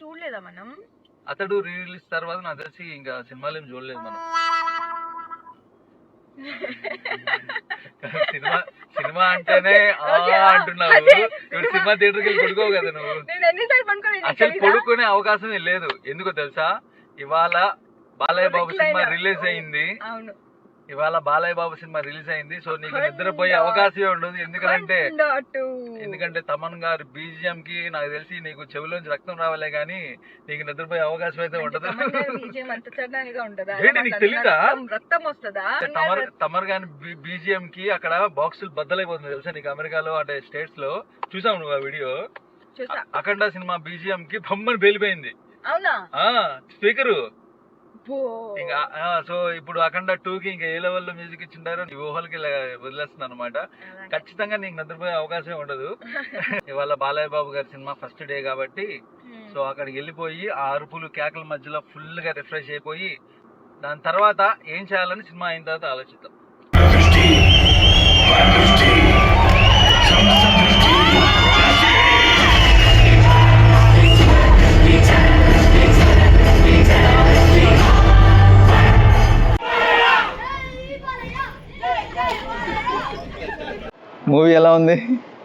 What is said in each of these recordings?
చూడలేదా మనం? అతడు రిలీజ్ తర్వాత నాకు తెలిసి ఇంకా సినిమాలు ఏం చూడలేదు మనం. సినిమా సినిమా అంటేనే అంటున్నావు, ఇప్పుడు సినిమా థియేటర్కి వెళ్ళి పడుకోవు కదా నువ్వు. అసలు పడుకునే అవకాశం లేదు. ఎందుకో తెలుసా, ఇవాళ బాలయ్య బాబు సినిమా రిలీజ్ అయింది. ఇవాళ బాలయ్య బాబు సినిమా రిలీజ్ అయింది. సో నీకు నిద్రపోయే అవకాశమే ఉండదు. ఎందుకంటే తమన్ గారి బీజిఎం కి నాకు తెలిసి నీకు చెవిలోంచి రక్తం రావాలే గానీ నీకు నిద్రపోయే అవకాశం అయితే ఉండదు. ఏంటి నీకు తెలీదా? తమర్ గారి బీజిఎం కి అక్కడ బాక్సులు బద్దలైపోతుంది తెలుసా నీకు. అమెరికాలో అంటే స్టేట్స్ లో చూసావు నువ్వు ఆ వీడియో. అఖండ సినిమా బీజిఎం కి బొమ్మని పేలిపోయింది స్పీకరు. ఇంకా సో ఇప్పుడు అఖండ 2 కి ఇంకా ఏ లెవెల్లో మ్యూజిక్ ఇచ్చింటారో నీ ఊహలకి వదిలేస్తున్నాను అనమాట. ఖచ్చితంగా నీకు నిద్రపోయే అవకాశం ఉండదు. ఇవాళ బాలయ్య బాబు గారి సినిమా ఫస్ట్ డే కాబట్టి సో అక్కడికి వెళ్ళిపోయి ఆ అరుపులు కేకల మధ్యలో ఫుల్ గా రిఫ్రెష్ అయిపోయి దాని తర్వాత ఏం చేయాలని సినిమా అయిన తర్వాత ఆలోచిద్దాం. మూవీ ఎలా ఉంది?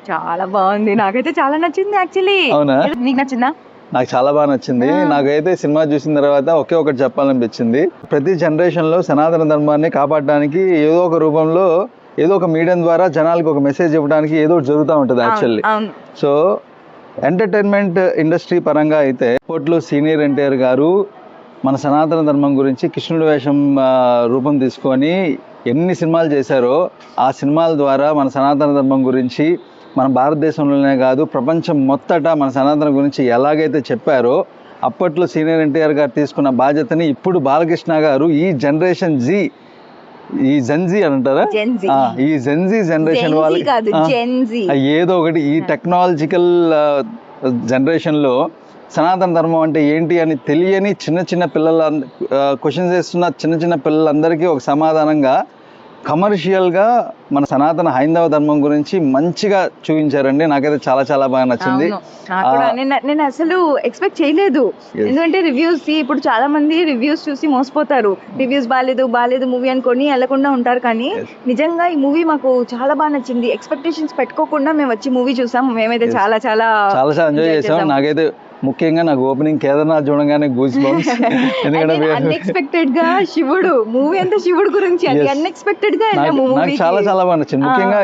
చాలా బాగుంది. నాకైతే చాలా నచ్చింది యాక్చువల్లీ. అవునా? నీకు నచ్చిందా? నాకు చాలా బాగా నచ్చింది. నాకైతే సినిమా చూసిన తర్వాత ఒకే ఒకటి చెప్పాలనిపించింది. ప్రతి జనరేషన్ లో సనాతన ధర్మాన్ని కాపాడడానికి ఏదో ఒక రూపంలో ఏదో ఒక మీడియం ద్వారా జనాలకు ఒక మెసేజ్ ఇవ్వడానికి ఏదో ఒకటి జరుగుతూ ఉంటుంది యాక్చువల్లీ. సో ఎంటర్టైన్మెంట్ ఇండస్ట్రీ పరంగా అయితే అప్పట్లో సీనియర్ ఎన్టీఆర్ గారు మన సనాతన ధర్మం గురించి కృష్ణుడి వేషం రూపం తీసుకొని ఎన్ని సినిమాలు చేశారో ఆ సినిమాల ద్వారా మన సనాతన ధర్మం గురించి మన భారతదేశంలోనే కాదు ప్రపంచం మొత్తట మన సనాతన గురించి ఎలాగైతే చెప్పారో అప్పట్లో సీనియర్ ఎన్టీఆర్ గారు తీసుకున్న బాధ్యతని ఇప్పుడు బాలకృష్ణ గారు ఈ జనరేషన్ జీ, ఈ జెన్జీ అంటారా, ఈ జెన్జీ జనరేషన్ వాళ్ళకి ఏదో ఒకటి ఈ టెక్నాలజికల్ జనరేషన్లో సనాతన ధర్మం అంటే ఏంటి అని తెలియని చిన్న పిల్లల క్వశ్చన్స్ వేస్తున్న చిన్న పిల్లలందరికీ ఒక సమాధానంగా కమర్షియల్గా మన సనాతన హైందవ ధర్మం గురించి మంచిగా చూపించారండి. నాకైతే చాలా చాలా బాగా నచ్చింది. నేను అసలు ఎక్స్పెక్ట్ చేయలేదు. ఎందుకంటే రివ్యూస్ ఇప్పుడు చాలా మంది రివ్యూస్ చూసి మోసపోతారు. రివ్యూస్ బాగాలేదు మూవీ అనుకొని వెళ్ళకుండా ఉంటారు. కానీ నిజంగా ఈ మూవీ మాకు చాలా బాగా నచ్చింది. ఎక్స్పెక్టేషన్స్ పెట్టుకోకుండా మేము వచ్చి మూవీ చూసాం. మేమైతే చాలా చాలా చాలా ఎంజాయ్ చేసాం. నాకైతే ముఖ్యంగా నాకు ఓపెనింగ్ కేదార్నాథ్ చూడగానే గూస్ బంప్స్. ఎందుకంటే అన్ఎక్స్పెక్టెడ్ గా శివుడు మూవీ అంతా శివుడు గురించి, అది అన్ఎక్స్పెక్టెడ్ గా నాకు చాలా చాలా బాగా నచ్చింది. ముఖ్యంగా